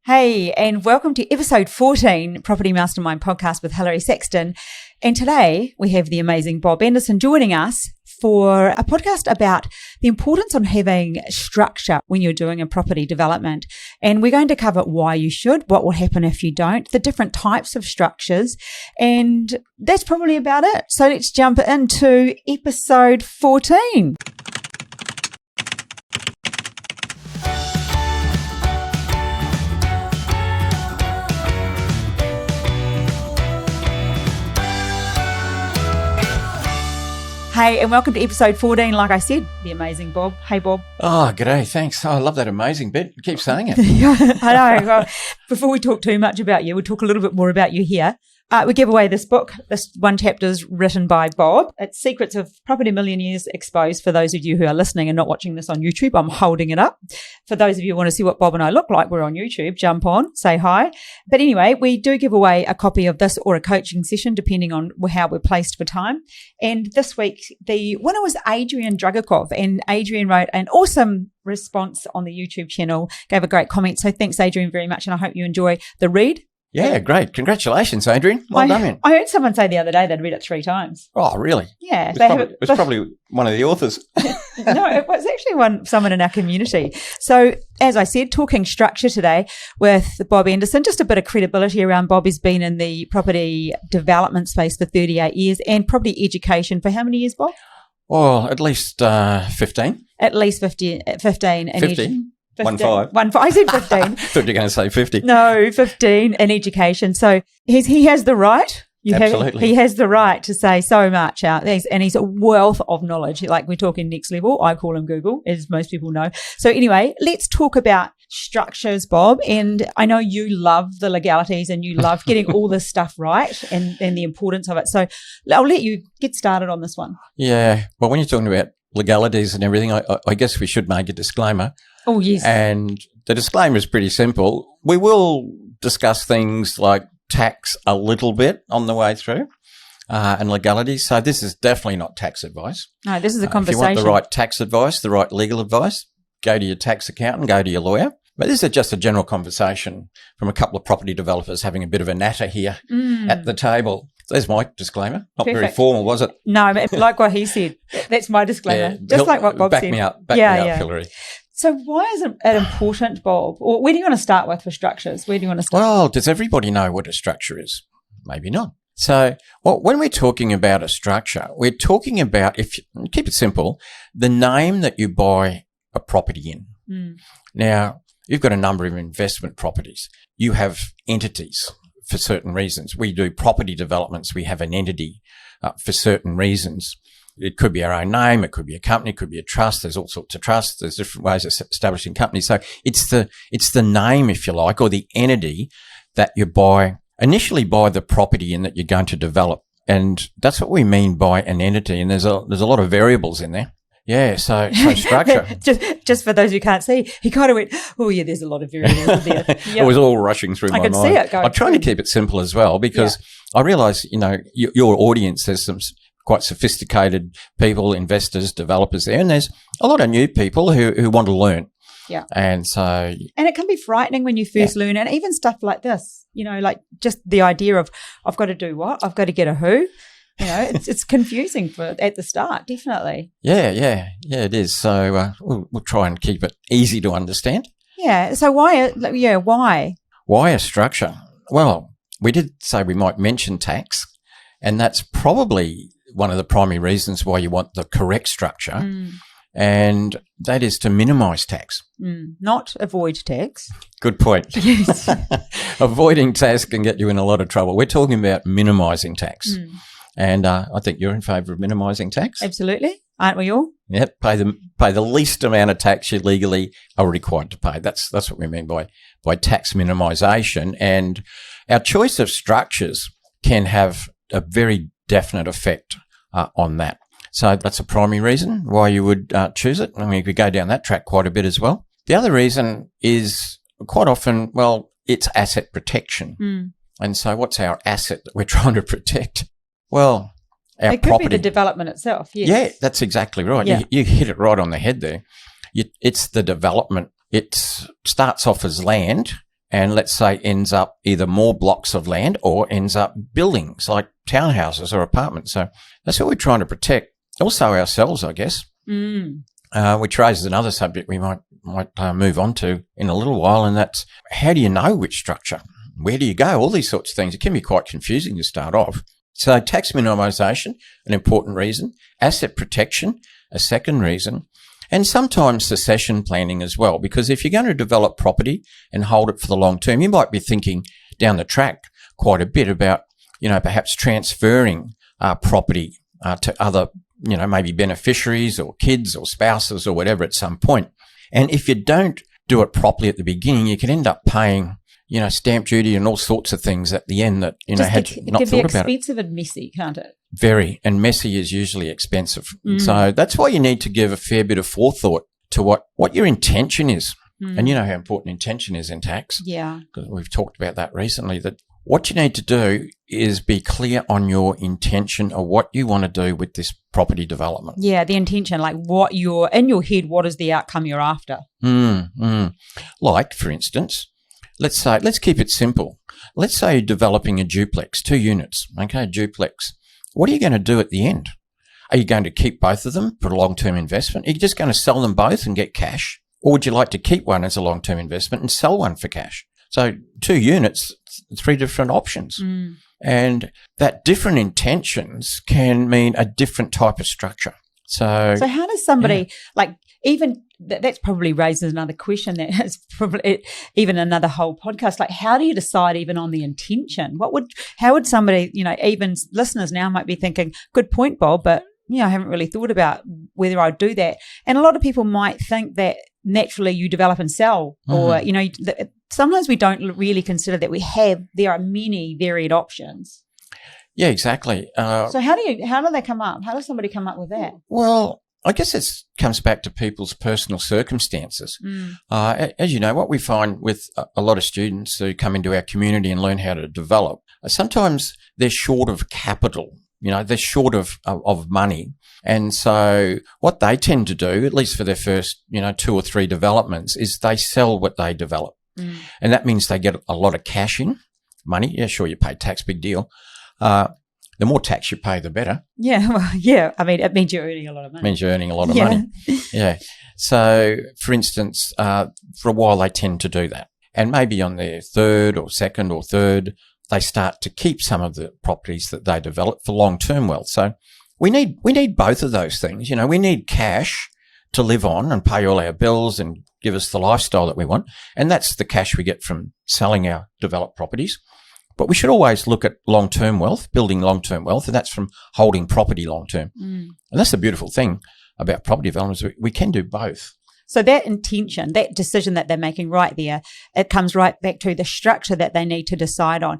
Hey, and welcome to episode 14, Property Mastermind podcast with Hilary Saxton. And today we have the amazing Bob Andersen joining us for a podcast about the importance of having structure when you're doing a property development. And we're going to cover why you should, what will happen if you don't, the different types of structures, and that's probably about it. So let's jump into episode 14. Hey, and welcome to episode 14. Like I said, the amazing Bob. Hey, Bob. Oh, g'day. Thanks. Oh, I love that amazing bit. Keep saying it. I know. Well, before we talk too much about you, we'll talk a little bit more about you here. We give away this book. This one chapter is written by Bob. It's Secrets of Property Millionaires Exposed. For those of you who are listening and not watching this on YouTube, I'm holding it up. For those of you who want to see what Bob and I look like, we're on YouTube. Jump on, say hi. But anyway, we do give away a copy of this or a coaching session, depending on how we're placed for time. And this week, the winner was Adrian Drugakov. And Adrian wrote an awesome response on the YouTube channel, gave a great comment. So thanks, Adrian, very much. And I hope you enjoy the read. Yeah, great. Congratulations, Adrian. Well done, man. I heard someone say the other day they'd read it 3 times. Oh, really? Yeah. It was probably one of the authors. No, it was actually someone in our community. So, as I said, talking structure today with Bob Andersen, just a bit of credibility around Bob. Has been in the property development space for 38 years and property education for how many years, Bob? Well, at least 15. At least 15. 15. 15. 15. 15. I said 15. I thought you were going to say 50. No, 15 in education. So he has the right. Absolutely. He has the right to say so much out there, and he's a wealth of knowledge. Like we're talking next level. I call him Google, as most people know. So anyway, let's talk about structures, Bob. And I know you love the legalities and you love getting all this stuff right and the importance of it. So I'll let you get started on this one. Yeah. Well, when you're talking about legalities and everything, I guess we should make a disclaimer. Oh, yes. And the disclaimer is pretty simple. We will discuss things like tax a little bit on the way through and legalities. So this is definitely not tax advice. No, this is a conversation. If you want the right tax advice, the right legal advice, go to your tax accountant, go to your lawyer. But this is just a general conversation from a couple of property developers having a bit of a natter here at the table. There's my disclaimer. Not Perfect. Very formal, was it? No, like what he said. That's my disclaimer. Yeah, just like what Bob said. Back me up, Hilary. So why is it important, Bob? Or where do you want to start with for structures? Where do you want to start? Well, does everybody know what a structure is? Maybe not. So when we're talking about a structure, we're talking about, if you keep it simple, the name that you buy a property in. Now, you've got a number of investment properties. You have entities for certain reasons. We do property developments. We have an entity for certain reasons. It could be our own name. It could be a company. It could be a trust. There's all sorts of trusts. There's different ways of establishing companies. So it's the name, if you like, or the entity that you initially buy the property in that you're going to develop. And that's what we mean by an entity. And there's a lot of variables in there. Yeah, so structure. just for those who can't see, he kind of went, oh, yeah, there's a lot of variables there. Yep. It was all rushing through my mind. I could see it going. I'm trying to keep it simple as well because I realise, your audience, there's some quite sophisticated people, investors, developers there, and there's a lot of new people who want to learn. Yeah. And it can be frightening when you first learn, and even stuff like this, like just the idea of I've got to do what? I've got to get a who? It's confusing at the start, definitely. Yeah, it is. So we'll try and keep it easy to understand. Yeah. So why? Why a structure? Well, we did say we might mention tax, and that's probably one of the primary reasons why you want the correct structure, and that is to minimise tax. Not avoid tax. Good point. Yes. Avoiding tax can get you in a lot of trouble. We're talking about minimising tax. And I think you're in favour of minimising tax. Absolutely. Aren't we all? Yep. Pay the least amount of tax you legally are required to pay. That's what we mean by tax minimisation. And our choice of structures can have a very definite effect on that. So that's a primary reason why you would choose it. I mean, we could go down that track quite a bit as well. The other reason is quite often, it's asset protection. And so what's our asset that we're trying to protect? Well, our it could property. be the development itself, yes. Yeah, that's exactly right. Yeah. You hit it right on the head there. It's the development. It starts off as land and let's say ends up either more blocks of land or ends up buildings like townhouses or apartments. So that's what we're trying to protect. Also ourselves, I guess, which raises another subject we might move on to in a little while, and that's how do you know which structure? Where do you go? All these sorts of things. It can be quite confusing to start off. So tax minimisation, an important reason. Asset protection, a second reason. And sometimes succession planning as well, because if you're going to develop property and hold it for the long term, you might be thinking down the track quite a bit about, perhaps transferring property to other, maybe beneficiaries or kids or spouses or whatever at some point. And if you don't do it properly at the beginning, you can end up paying, stamp duty and all sorts of things at the end that, had not thought about it. It can be expensive and messy, can't it? Very. And messy is usually expensive. So that's why you need to give a fair bit of forethought to what your intention is. And you know how important intention is in tax. Yeah. Because we've talked about that recently, that what you need to do is be clear on your intention of what you want to do with this property development. Yeah, the intention, like what you're in your head, what is the outcome you're after? Like, for instance, let's keep it simple. Let's say you're developing a duplex, 2 units, okay, duplex. What are you going to do at the end? Are you going to keep both of them for a long-term investment? Are you just going to sell them both and get cash? Or would you like to keep one as a long-term investment and sell one for cash? So 2 units, 3 different options. And that different intentions can mean a different type of structure. So how does somebody that's probably raises another question that is probably even another whole podcast. Like, how do you decide even on the intention? How would somebody, even listeners now might be thinking, good point, Bob, but I haven't really thought about whether I'd do that. And a lot of people might think that naturally you develop and sell, or sometimes we don't really consider that there are many varied options. Yeah, exactly. So how do they come up? How does somebody come up with that? Well, I guess it comes back to people's personal circumstances. As you know, what we find with a lot of students who come into our community and learn how to develop, sometimes they're short of capital. They're short of money. And so what they tend to do, at least for their first, 2 or 3 developments, is they sell what they develop. And that means they get a lot of cash in, money. Yeah, sure, you pay tax, big deal. The more tax you pay, the better. Yeah, well, yeah. I mean, it means you're earning a lot of money. It means you're earning a lot of money. Yeah. So, for instance, for a while they tend to do that. And maybe on their third or second or third, they start to keep some of the properties that they develop for long-term wealth. So we need both of those things. We need cash to live on and pay all our bills and give us the lifestyle that we want. And that's the cash we get from selling our developed properties. But we should always look at long-term wealth, building long-term wealth, and that's from holding property long-term. And that's the beautiful thing about property development is we can do both. So that intention, that decision that they're making right there, it comes right back to the structure that they need to decide on.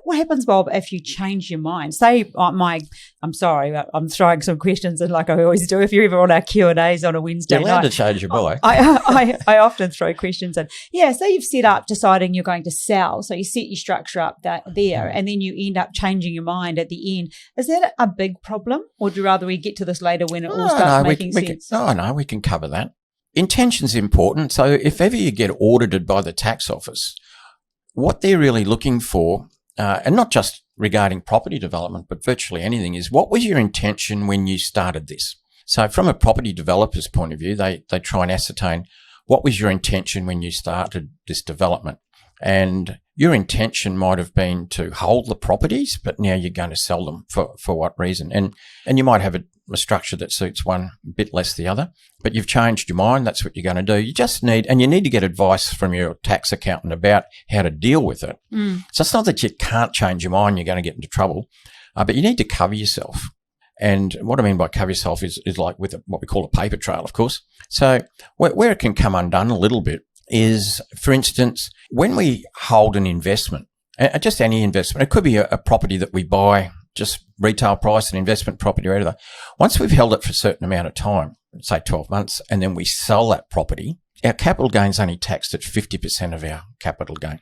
What happens, Bob, if you change your mind? Say, I'm sorry, I'm throwing some questions in like I always do. If you're ever on our Q&As on a Wednesday night. You're allowed to change your mind. I often throw questions in. Yeah, say you've set up deciding you're going to sell. So you set your structure up there and then you end up changing your mind at the end. Is that a big problem? Or do you rather we get to this later when it all starts making sense? We can cover that. Intention's important. So if ever you get audited by the tax office, what they're really looking for, and not just regarding property development, but virtually anything, is what was your intention when you started this? So from a property developer's point of view, they try and ascertain what was your intention when you started this development. And your intention might have been to hold the properties, but now you're going to sell them for what reason? And you might have a structure that suits one a bit less the other, but you've changed your mind. That's what you're going to do. You need to get advice from your tax accountant about how to deal with it. So it's not that you can't change your mind, you're going to get into trouble, but you need to cover yourself. And what I mean by cover yourself is like with what we call a paper trail, of course. So where it can come undone a little bit is, for instance, when we hold an investment, just any investment, it could be a property that we buy, just retail price, an investment property or whatever. Once we've held it for a certain amount of time, say 12 months, and then we sell that property, our capital gain's only taxed at 50% of our capital gain.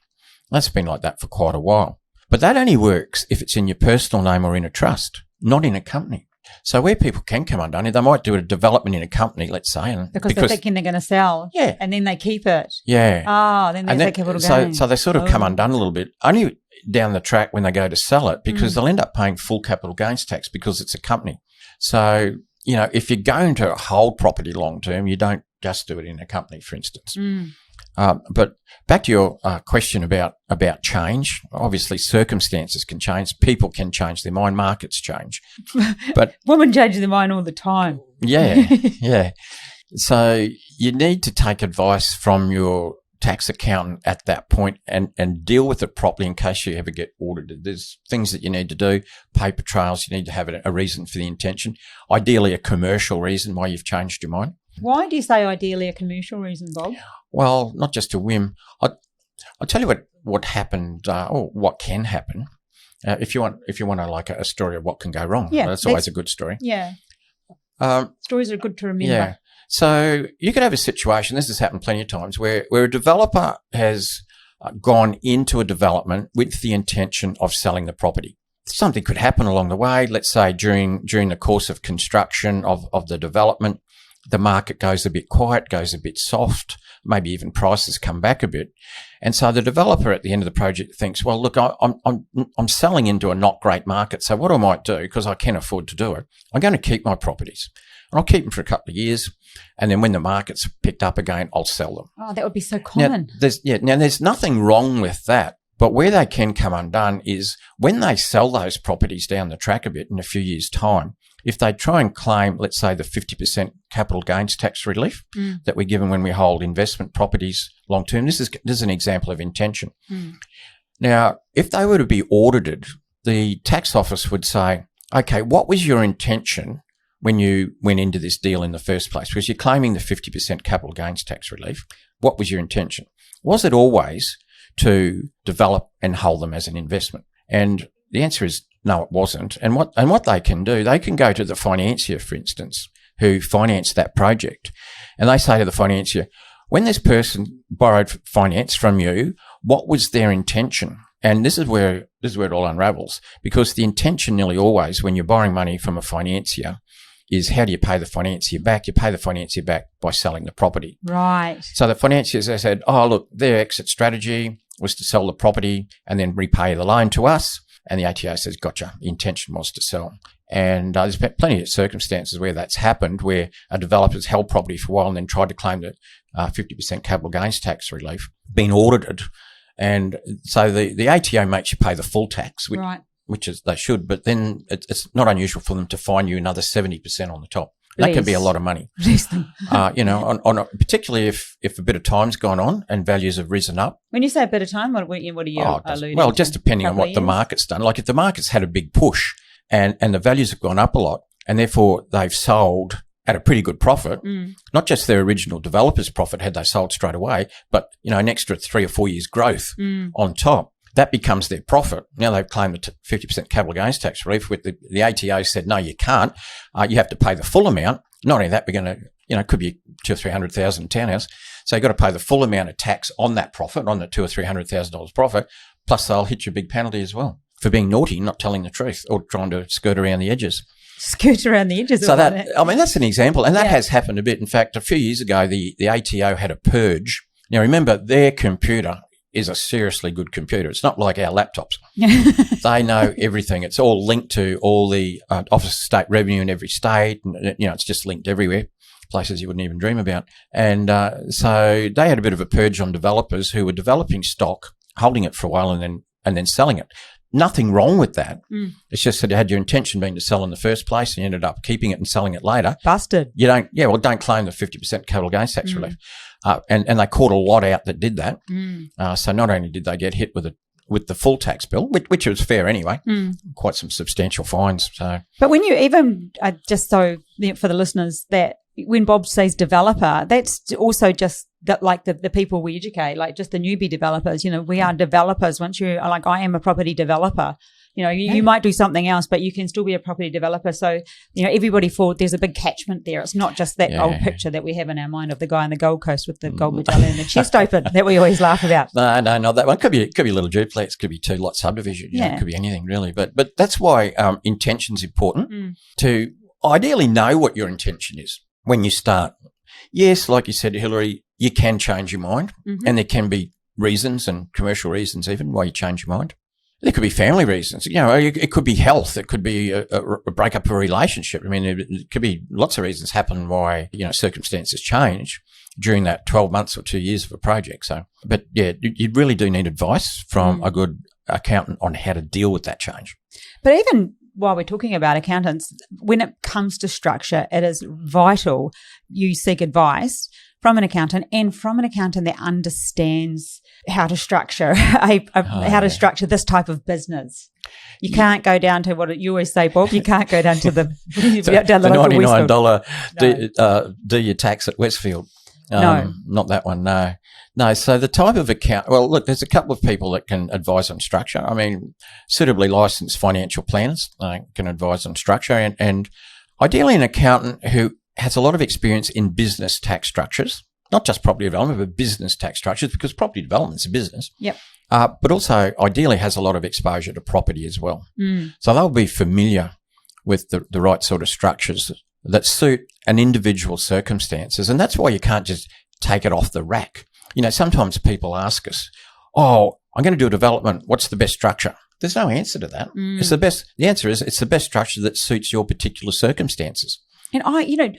That's been like that for quite a while. But that only works if it's in your personal name or in a trust, not in a company. So where people can come undone, they might do a development in a company, let's say. And because they're thinking they're going to sell. Yeah. And then they keep it. Yeah. Then there's that capital gain. So they sort of come undone a little bit, only down the track when they go to sell it, because they'll end up paying full capital gains tax because it's a company. So, if you're going to hold property long term, you don't just do it in a company, for instance. But back to your question about change, obviously circumstances can change, people can change their mind, markets change. But women change their mind all the time. Yeah, yeah. So you need to take advice from your tax accountant at that point and deal with it properly in case you ever get audited. There's things that you need to do, paper trails, you need to have a reason for the intention, ideally a commercial reason why you've changed your mind. Why do you say ideally a commercial reason, Bob? Well, not just a whim. I'll tell you what happened, or what can happen. If you want like a story of what can go wrong, that's always a good story. Yeah. Stories are good to remember. Yeah. So you could have a situation, this has happened plenty of times, where a developer has gone into a development with the intention of selling the property. Something could happen along the way. Let's say during the course of construction of the development, the market goes a bit quiet, goes a bit soft, maybe even prices come back a bit. And so the developer at the end of the project thinks, well, look, I'm selling into a not great market. So what I might do, because I can afford to do it, I'm going to keep my properties. And I'll keep them for a couple of years. And then when the market's picked up again, I'll sell them. Oh, that would be so common. Now there's nothing wrong with that. But where they can come undone is when they sell those properties down the track a bit in a few years' time, if they try and claim, let's say, the 50% capital gains tax relief that we're given when we hold investment properties long term, this is an example of intention. Now, if they were to be audited, the tax office would say, okay, what was your intention when you went into this deal in the first place? Because you're claiming the 50% capital gains tax relief. What was your intention? Was it always to develop and hold them as an investment? And the answer is no, it wasn't. And what they can do, they can go to the financier, for instance, who financed that project, and they say to the financier, when this person borrowed finance from you, what was their intention? And this is where it all unravels, because the intention nearly always when you're borrowing money from a financier is how do you pay the financier back? You pay the financier back by selling the property. Right. So the financiers, they said, oh, look, their exit strategy was to sell the property and then repay the loan to us. And the ATO says, gotcha, the intention was to sell. And there's been plenty of circumstances where that's happened, where a developer's held property for a while and then tried to claim the 50% capital gains tax relief, been audited. And so the ATO makes you pay the full tax, which is they should, but then it's not unusual for them to fine you another 70% on the top. That can be a lot of money. Particularly if a bit of time's gone on and values have risen up. When you say a bit of time, what are you alluding to? Well, just depending on what the market's done. Like if the market's had a big push and the values have gone up a lot and therefore they've sold at a pretty good profit, not just their original developer's profit had they sold straight away, but, an extra 3 or 4 years growth on top. That becomes their profit. Now they've claimed the 50% capital gains tax relief. With the ATO said, no, you can't. You have to pay the full amount. Not only that, we're going to, it could be $200,000 or $300,000 townhouse. So you've got to pay the full amount of tax on that profit, on the $200,000 or $300,000 profit. Plus they'll hit you a big penalty as well for being naughty, not telling the truth or trying to skirt around the edges. Skirt around the edges. So that's an example. And that has happened a bit. In fact, a few years ago, the ATO had a purge. Now remember, their computer is a seriously good computer. It's not like our laptops. They know everything. It's all linked to all the Office of State Revenue in every state. And, it's just linked everywhere, places you wouldn't even dream about. And so they had a bit of a purge on developers who were developing stock, holding it for a while and then selling it. Nothing wrong with that. It's just that you had your intention being to sell in the first place and you ended up keeping it and selling it later. Busted. Don't claim the 50% capital gains tax relief. And they caught a lot out that did that. So not only did they get hit with the full tax bill, which was fair anyway, quite some substantial fines. So, but when you even, just so for the listeners, that when Bob says developer, that's also just the people we educate, like just the newbie developers. We are developers. Once you're like, I am a property developer. You might do something else, but you can still be a property developer. So, everybody there's a big catchment there. It's not just that old picture that we have in our mind of the guy on the Gold Coast with the gold medallion and the chest open that we always laugh about. No, not that one. Could be a little duplex, could be 2-lot subdivision. It could be anything really. But that's why intention's important to ideally know what your intention is when you start. Yes, like you said, Hillary, you can change your mind, and there can be reasons and commercial reasons even why you change your mind. There could be family reasons. It could be health. It could be a breakup of a relationship. I mean, it could be lots of reasons happen why, circumstances change during that 12 months or 2 years of a project. So, but yeah, you really do need advice from a good accountant on how to deal with that change. But even while we're talking about accountants, when it comes to structure, it is vital you seek advice from an accountant that understands how to structure how to structure this type of business. You can't go down to what you always say, Bob. You can't go down to the down the $99 do your tax at Westfield. No, not that one. No. So the type of account. Well, look, there's a couple of people that can advise on structure. I mean, suitably licensed financial planners can advise on structure, and ideally an accountant who has a lot of experience in business tax structures, not just property development, but business tax structures, because property development is a business. Yep. But also ideally has a lot of exposure to property as well. So they'll be familiar with the right sort of structures that suit an individual circumstances. And that's why you can't just take it off the rack. Sometimes people ask us, I'm going to do a development. What's the best structure? There's no answer to that. The answer is it's the best structure that suits your particular circumstances. And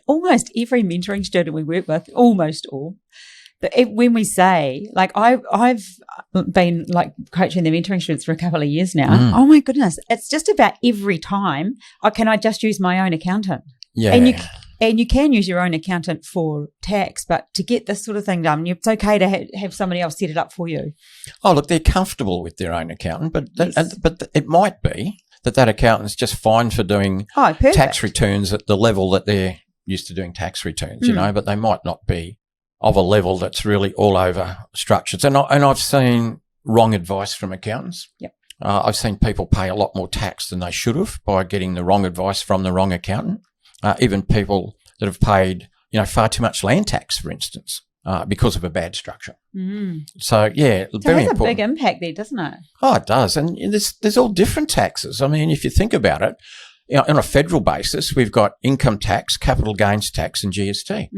almost every mentoring student we work with, almost all, when we say, like, I've been like coaching the mentoring students for a couple of years now. Oh my goodness, it's just about every time. Can I just use my own accountant? Yeah. And you can use your own accountant for tax, but to get this sort of thing done, it's okay to have somebody else set it up for you. Oh, look, they're comfortable with their own accountant, but it might be that accountant's just fine for doing tax returns at the level that they're used to doing tax returns, but they might not be of a level that's really all over structures. And I've seen wrong advice from accountants. Yep. I've seen people pay a lot more tax than they should have by getting the wrong advice from the wrong accountant. Even people that have paid, far too much land tax, for instance, because of a bad structure. So, yeah, very important. It has a big impact there, doesn't it? Oh, it does. And there's all different taxes. I mean, if you think about it, on a federal basis, we've got income tax, capital gains tax, and GST.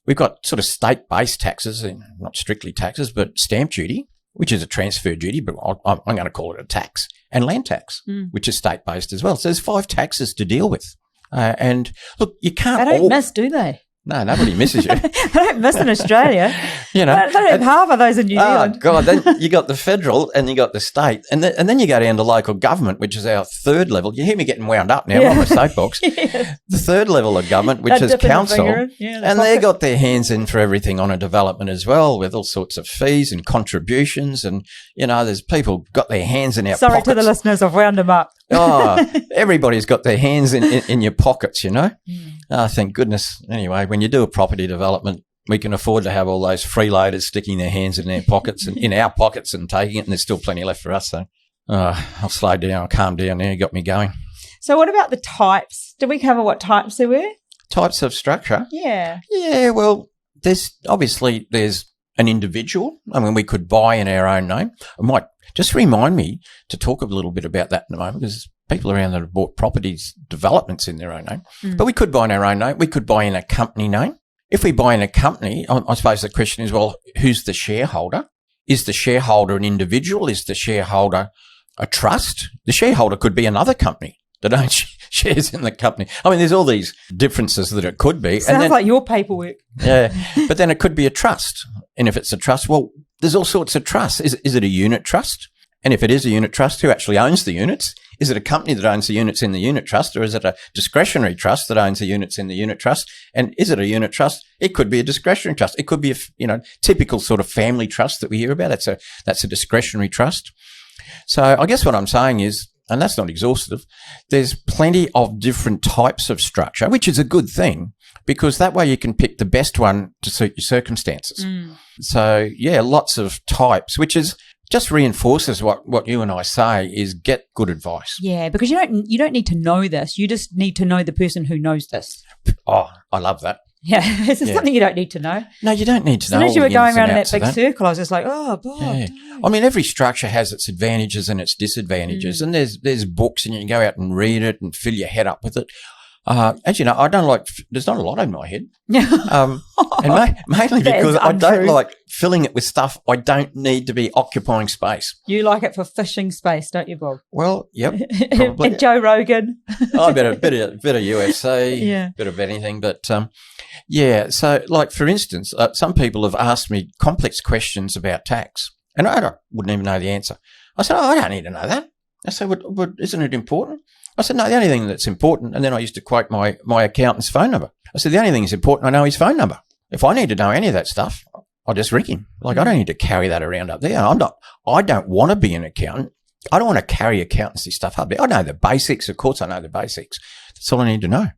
We've got sort of state-based taxes, not strictly taxes, but stamp duty, which is a transfer duty, but I'm going to call it a tax, and land tax, which is state-based as well. So there's 5 taxes to deal with. And look, you can't. They don't miss, do they? No, nobody misses you. They don't miss in Australia. They don't have half of those in New Zealand. Oh, God. Then you got the federal and you got the state. And then you go down to local government, which is our third level. You hear me getting wound up now. I'm on my soapbox. The third level of government, which is council. And they got their hands in for everything on a development as well, with all sorts of fees and contributions. And, there's people got their hands in our pockets. Sorry to the listeners, I've wound them up. Everybody's got their hands in your pockets, thank goodness. Anyway, when you do a property development, we can afford to have all those freeloaders sticking their hands in their pockets and in our pockets and taking it, and there's still plenty left for us. So I'll slow down, I'll calm down now. You got me going. So what about the types? Did we cover what types there were? Types of structure? Yeah. Yeah, well, there's an individual. I mean, we could buy in our own name. It might just remind me to talk a little bit about that in a moment, because people around that have bought properties, developments in their own name. But we could buy in our own name. We could buy in a company name. If we buy in a company, I suppose the question is, well, who's the shareholder? Is the shareholder an individual? Is the shareholder a trust? The shareholder could be another company that owns shares in the company. I mean, there's all these differences that it could be. Sounds like your paperwork. Yeah, but then it could be a trust. And if it's a trust, well, there's all sorts of trusts. Is it a unit trust? And if it is a unit trust, who actually owns the units? Is it a company that owns the units in the unit trust, or is it a discretionary trust that owns the units in the unit trust? And is it a unit trust? It could be a discretionary trust. It could be a typical sort of family trust that we hear about. That's a discretionary trust. So I guess what I'm saying is and that's not exhaustive, there's plenty of different types of structure, which is a good thing because that way you can pick the best one to suit your circumstances. So, yeah, lots of types, which is just reinforces what you and I say is get good advice. Yeah, because you don't need to know this. You just need to know the person who knows this. Oh, I love that. Yeah, it's something you don't need to know. No, you don't need to know. As soon as you were going around in that big circle, I was just like, oh, Bob. Yeah. I mean, every structure has its advantages and its disadvantages, and there's books, and you can go out and read it and fill your head up with it. As you know, I don't like. There's not a lot in my head, and mainly because I don't like filling it with stuff I don't need to be occupying space. You like it for fishing space, don't you, Bob? Well, yep, probably. And Joe Rogan. Oh, bit of UFC, bit of anything, but yeah. So, like for instance, some people have asked me complex questions about tax, and I wouldn't even know the answer. I said, I don't need to know that. I said, but isn't it important? I said, no, the only thing that's important, and then I used to quote my accountant's phone number. I said, the only thing that's important, I know his phone number. If I need to know any of that stuff, I'll just ring him. Like, I don't need to carry that around up there. I don't want to be an accountant. I don't want to carry accountancy stuff up there. I know the basics. Of course, I know the basics. That's all I need to know. I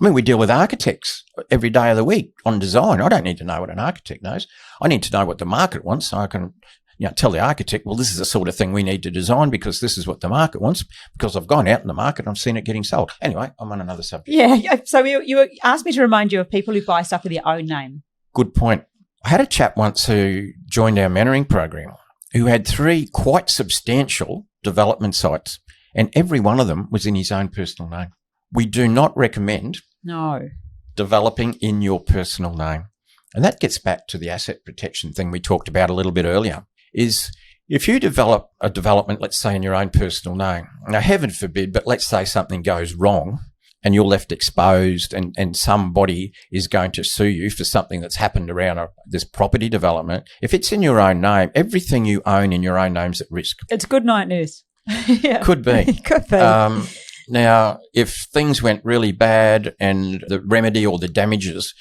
mean, we deal with architects every day of the week on design. I don't need to know what an architect knows. I need to know what the market wants so I can tell the architect, well, this is the sort of thing we need to design because this is what the market wants, because I've gone out in the market and I've seen it getting sold. Anyway, I'm on another subject. Yeah. So you asked me to remind you of people who buy stuff with their own name. Good point. I had a chap once who joined our mentoring program who had 3 quite substantial development sites, and every one of them was in his own personal name. We do not recommend developing in your personal name. And that gets back to the asset protection thing we talked about a little bit earlier. Is if you develop a development, let's say in your own personal name, now heaven forbid, but let's say something goes wrong and you're left exposed and somebody is going to sue you for something that's happened around this property development. If it's in your own name, everything you own in your own name's at risk. It's good night news. Yeah. Could be. Could be. Now, if things went really bad and the remedy or the damages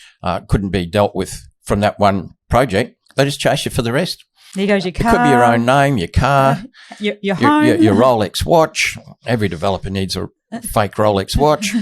couldn't be dealt with from that one project, they just chase you for the rest. There goes your car. It could be your own name, your car, your home, your Rolex watch. Every developer needs a fake Rolex watch.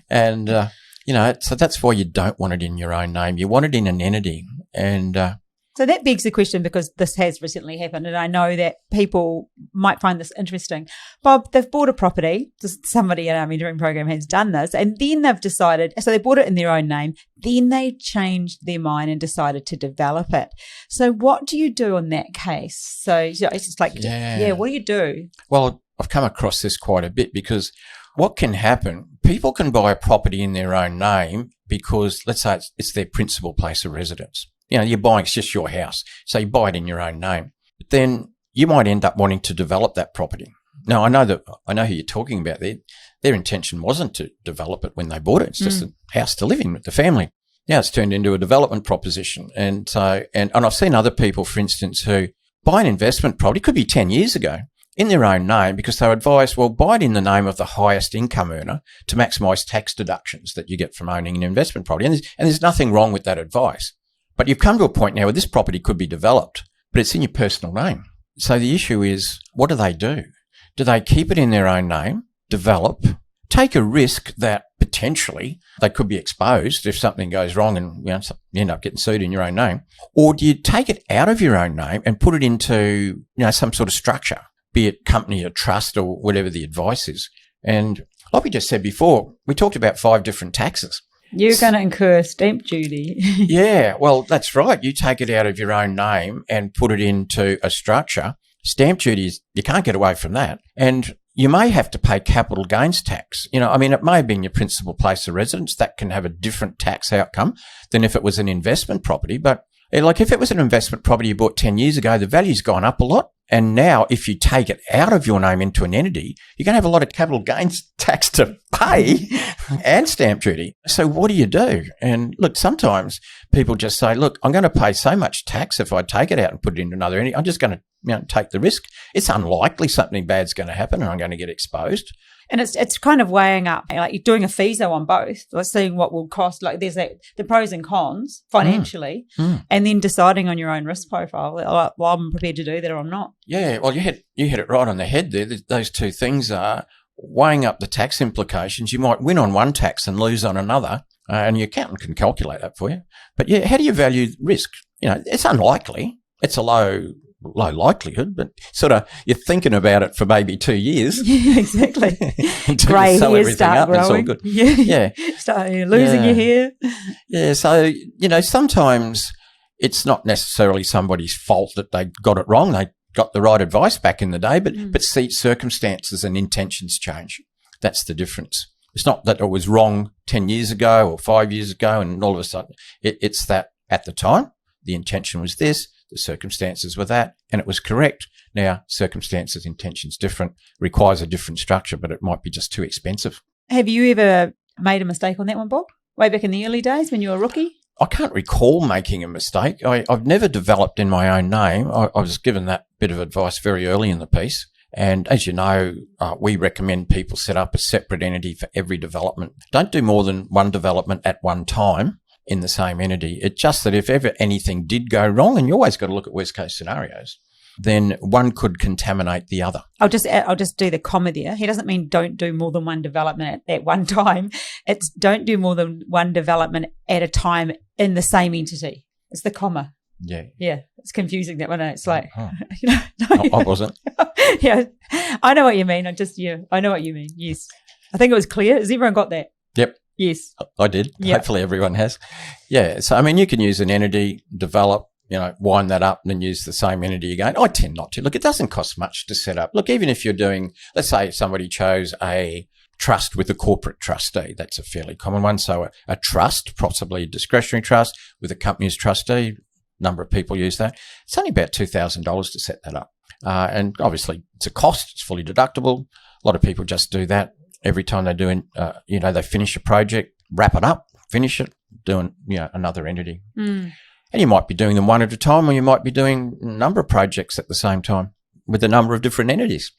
And, so that's why you don't want it in your own name. You want it in an entity. And so that begs the question, because this has recently happened, and I know that people might find this interesting. Bob, they've bought a property. Somebody in our mentoring program has done this, and then they've decided, so they bought it in their own name, then they changed their mind and decided to develop it. So what do you do in that case? So it's just like, what do you do? Well, I've come across this quite a bit, because what can happen, people can buy a property in their own name because, let's say, it's their principal place of residence. You're buying, it's just your house. So you buy it in your own name. But then you might end up wanting to develop that property. Now, I know who you're talking about there. Their intention wasn't to develop it when they bought it. It's just a house to live in with the family. Now it's turned into a development proposition. And I've seen other people, for instance, who buy an investment property, could be 10 years ago, in their own name, because they were advised, well, buy it in the name of the highest income earner to maximise tax deductions that you get from owning an investment property. And there's nothing wrong with that advice. But you've come to a point now where this property could be developed, but it's in your personal name. So the issue is, what do they do? Do they keep it in their own name, develop, take a risk that potentially they could be exposed if something goes wrong and you end up getting sued in your own name? Or do you take it out of your own name and put it into some sort of structure, be it company or trust or whatever the advice is? And like we just said before, we talked about 5 different taxes. You're going to incur stamp duty. Yeah, well, that's right. You take it out of your own name and put it into a structure. Stamp duty, you can't get away from that. And you may have to pay capital gains tax. It may have been your principal place of residence. That can have a different tax outcome than if it was an investment property. But like if it was an investment property you bought 10 years ago, the value's gone up a lot. And now if you take it out of your name into an entity, you're going to have a lot of capital gains tax to pay and stamp duty. So what do you do? And look, sometimes people just say, look, I'm going to pay so much tax if I take it out and put it into another entity. I'm just going to take the risk. It's unlikely something bad's going to happen and I'm going to get exposed. And it's kind of weighing up, like you're doing a FISO on both, like seeing what will cost, like there's the pros and cons financially, and then deciding on your own risk profile, well, I'm prepared to do that or I'm not. Yeah, well, you hit it right on the head there. Those two things are weighing up the tax implications. You might win on one tax and lose on another, and your accountant can calculate that for you. But yeah, how do you value risk? It's unlikely. It's a low likelihood, but sort of you're thinking about it for maybe 2 years. Yeah, exactly. Grey hairs start growing. It's all good. Yeah. Start losing your hair. Yeah, so, sometimes it's not necessarily somebody's fault that they got it wrong. They got the right advice back in the day, but see, circumstances and intentions change. That's the difference. It's not that it was wrong 10 years ago or 5 years ago and all of a sudden. It's that at the time, the intention was this, the circumstances were that, and it was correct. Now, circumstances, intentions different, requires a different structure, but it might be just too expensive. Have you ever made a mistake on that one, Bob? Way back in the early days when you were a rookie? I can't recall making a mistake. I've never developed in my own name. I was given that bit of advice very early in the piece. And as you know, we recommend people set up a separate entity for every development. Don't do more than one development at one time in the same entity. It's just that if ever anything did go wrong, and you always got to look at worst case scenarios, then one could contaminate the other. I'll just do the comma there. He doesn't mean don't do more than one development at one time. It's don't do more than one development at a time in the same entity. It's the comma. Yeah. Yeah. It's confusing, that one. It's like, no. I wasn't. Yeah. I know what you mean. I know what you mean. Yes. I think it was clear. Has everyone got that? Yep. Yes. I did. Yep. Hopefully everyone has. Yeah. So, you can use an entity, develop, wind that up and then use the same entity again. I tend not to. Look, it doesn't cost much to set up. Look, even if you're doing, let's say somebody chose a trust with a corporate trustee, that's a fairly common one. So a trust, possibly a discretionary trust with a company's trustee, number of people use that. It's only about $2,000 to set that up. And obviously it's a cost. It's fully deductible. A lot of people just do that every time they do, they finish a project, wrap it up, finish it, doing, another entity. And you might be doing them one at a time, or you might be doing a number of projects at the same time with a number of different entities.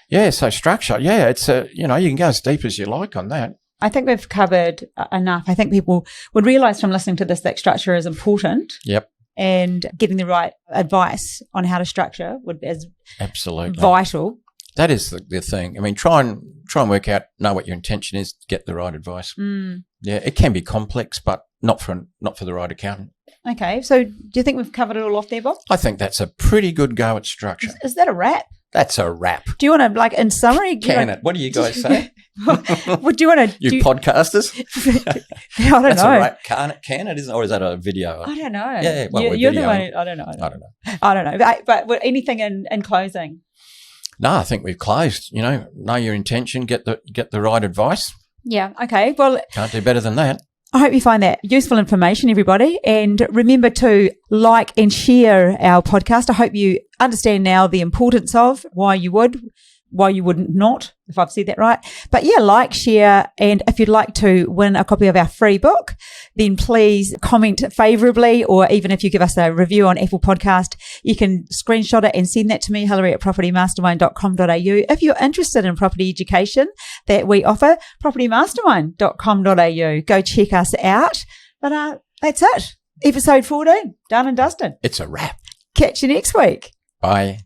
Yeah, so structure, it's you can go as deep as you like on that. I think we've covered enough. I think people would realise from listening to this that structure is important. Yep. And getting the right advice on how to structure would be absolutely vital. That is the thing. Try and work out, know what your intention is, get the right advice. Yeah, it can be complex, but not for the right accountant. Okay, so do you think we've covered it all off there, Bob? I think that's a pretty good go at structure. Is that a wrap? That's a wrap. Do you want to, in summary? What do you guys say? What do you want to You podcasters? I don't that's know. A wrap. Can it? Or is that a video? I don't know. Yeah, you're the one. I don't know. But anything in closing? No, I think we've closed. Know your intention, get the right advice. Yeah. Okay. Well, can't do better than that. I hope you find that useful information, everybody. And remember to like and share our podcast. I hope you understand now the importance of why you wouldn't not, if I've said that right. But yeah, like, share, and if you'd like to win a copy of our free book, then please comment favourably, or even if you give us a review on Apple Podcast, you can screenshot it and send that to me, Hilary@propertymastermind.com.au. If you're interested in property education that we offer, propertymastermind.com.au. Go check us out. But that's it. Episode 14, done and dusted. It's a wrap. Catch you next week. Bye.